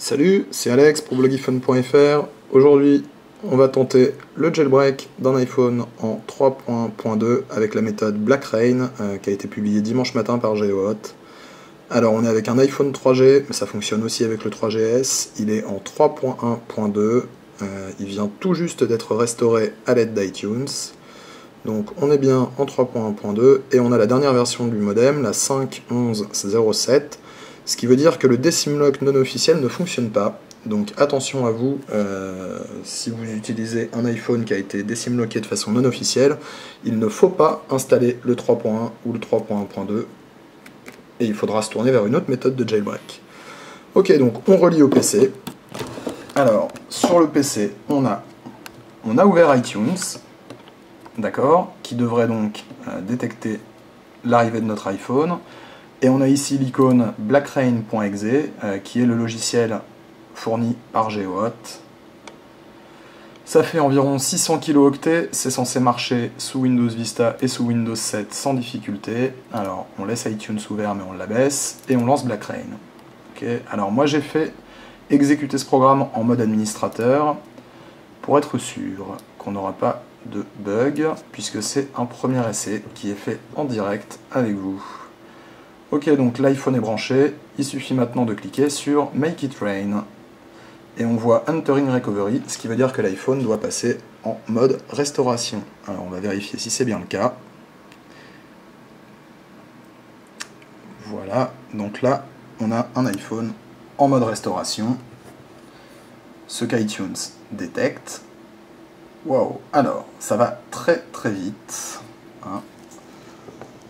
Salut, c'est Alex pour blogiphone.fr. Aujourd'hui, on va tenter le jailbreak d'un iPhone en 3.2 avec la méthode Black Rain qui a été publiée dimanche matin par GeoHot. Alors, on est avec un iPhone 3G, mais ça fonctionne aussi avec le 3GS. Il est en 3.1.2. Il vient tout juste d'être restauré à l'aide d'iTunes. Donc, on est bien en 3.1.2 et on a la dernière version du modem, la 5.11.07. Ce qui veut dire que le decimlock non officiel ne fonctionne pas. Donc attention à vous, si vous utilisez un iPhone qui a été decimlocké de façon non officielle, il ne faut pas installer le 3.1 ou le 3.1.2 et il faudra se tourner vers une autre méthode de jailbreak. Ok, donc on relie au PC. Alors, sur le PC, on a ouvert iTunes, d'accord, qui devrait donc détecter l'arrivée de notre iPhone. Et on a ici l'icône blackrain.exe qui est le logiciel fourni par GeoHot. Ça fait environ 600 kilooctets, c'est censé marcher sous Windows Vista et sous Windows 7 sans difficulté. Alors on laisse iTunes ouvert mais on l'abaisse et on lance Black Rain. Okay. Alors moi j'ai fait exécuter ce programme en mode administrateur pour être sûr qu'on n'aura pas de bug puisque c'est un premier essai qui est fait en direct avec vous. Ok, donc l'iPhone est branché, il suffit maintenant de cliquer sur Make it Rain. Et on voit Entering Recovery, ce qui veut dire que l'iPhone doit passer en mode restauration. Alors on va vérifier si c'est bien le cas. Voilà, donc là on a un iPhone en mode restauration. Ce qu'iTunes détecte. Wow, alors ça va très très vite. Hein.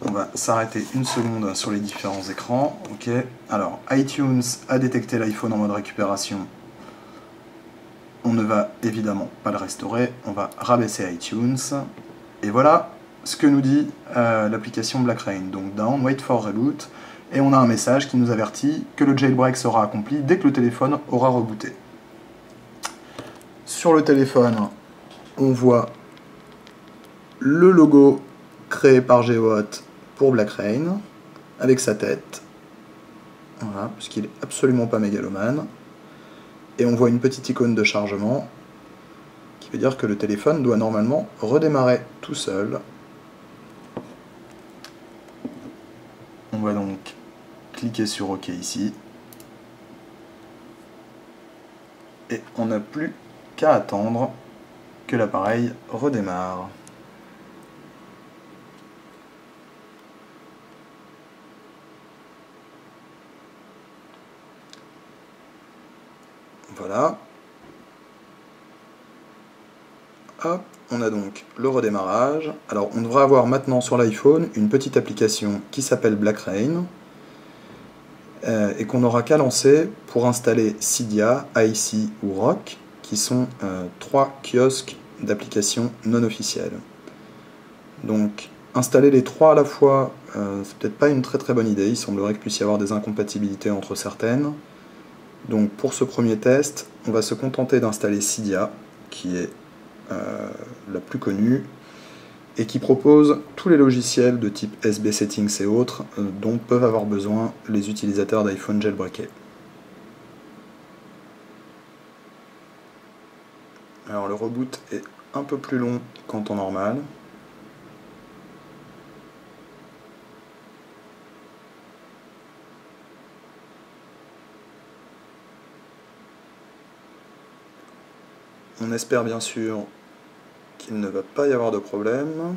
On va s'arrêter une seconde sur les différents écrans. Ok. Alors, iTunes a détecté l'iPhone en mode récupération. On ne va évidemment pas le restaurer. On va rabaisser iTunes. Et voilà ce que nous dit l'application Black Rain. Donc, down, wait for reboot. Et on a un message qui nous avertit que le jailbreak sera accompli dès que le téléphone aura rebooté. Sur le téléphone, on voit le logo créé par GeoHot pour Black Rain, avec sa tête, voilà, puisqu'il est absolument pas mégalomane, et on voit une petite icône de chargement, qui veut dire que le téléphone doit normalement redémarrer tout seul. On va donc cliquer sur OK ici, et on n'a plus qu'à attendre que l'appareil redémarre. Voilà. Hop, on a donc le redémarrage. Alors on devrait avoir maintenant sur l'iPhone une petite application qui s'appelle Black Rain et qu'on n'aura qu'à lancer pour installer Cydia, IC ou Rock, qui sont trois kiosques d'applications non officielles. Donc installer les trois à la fois, c'est peut-être pas une très bonne idée. Il semblerait qu'il puisse y avoir des incompatibilités entre certaines. Donc pour ce premier test, on va se contenter d'installer Cydia, qui est la plus connue, et qui propose tous les logiciels de type SB Settings et autres dont peuvent avoir besoin les utilisateurs d'iPhone jailbreakés. Alors le reboot est un peu plus long qu'en temps normal. On espère bien sûr qu'il ne va pas y avoir de problème.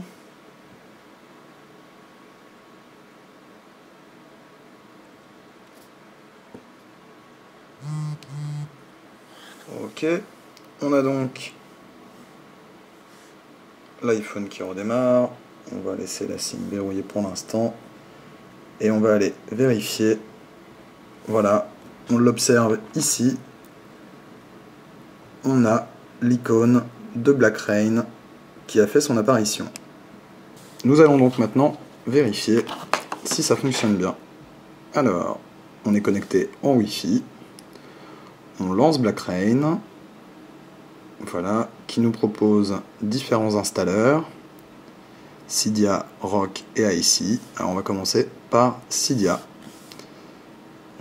Ok, on a donc l'iPhone qui redémarre. On va laisser la SIM verrouillée pour l'instant. Et on va aller vérifier. Voilà, on l'observe ici. On a l'icône de Black Rain qui a fait son apparition. Nous allons donc maintenant vérifier si ça fonctionne bien. Alors, on est connecté en Wi-Fi. On lance Black Rain. Voilà, qui nous propose différents installeurs. Cydia, Rock et IC. Alors on va commencer par Cydia.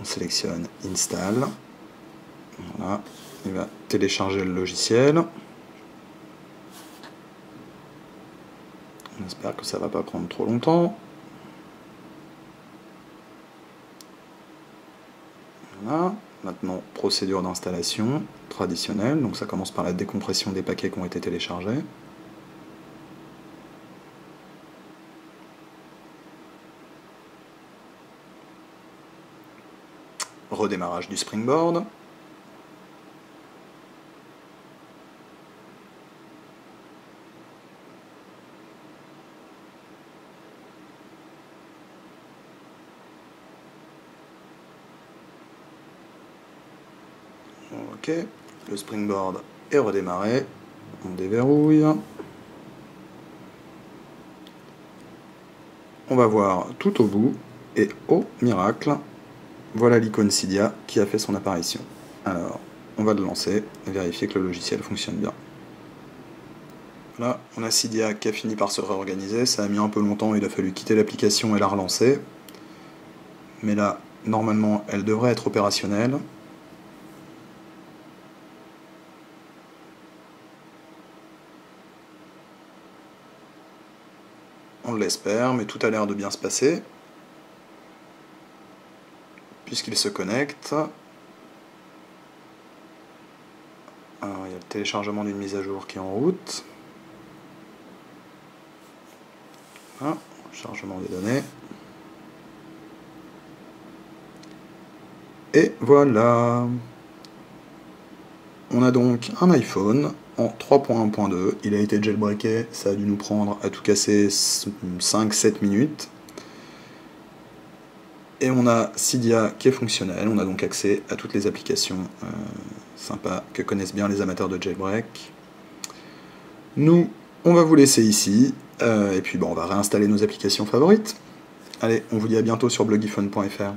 On sélectionne Install. Voilà, il va télécharger le logiciel. On espère que ça va pas prendre trop longtemps. Voilà, maintenant procédure d'installation traditionnelle, donc ça commence par la décompression des paquets qui ont été téléchargés. Redémarrage du Springboard. Ok, le Springboard est redémarré. On déverrouille. On va voir tout au bout, et oh miracle, voilà l'icône Cydia qui a fait son apparition. Alors, on va le lancer et vérifier que le logiciel fonctionne bien. Là, on a Cydia qui a fini par se réorganiser, ça a mis un peu longtemps, il a fallu quitter l'application et la relancer. Mais là, normalement, elle devrait être opérationnelle. On l'espère, mais tout a l'air de bien se passer. Puisqu'il se connecte. Alors, il y a le téléchargement d'une mise à jour qui est en route. Voilà, chargement des données. Et voilà. On a donc un iPhone en 3.1.2. Il a été jailbreaké, ça a dû nous prendre à tout casser 5-7 minutes. Et on a Cydia qui est fonctionnel, on a donc accès à toutes les applications sympas que connaissent bien les amateurs de jailbreak. Nous, on va vous laisser ici, et puis bon, on va réinstaller nos applications favorites. Allez, on vous dit à bientôt sur blogiphone.fr.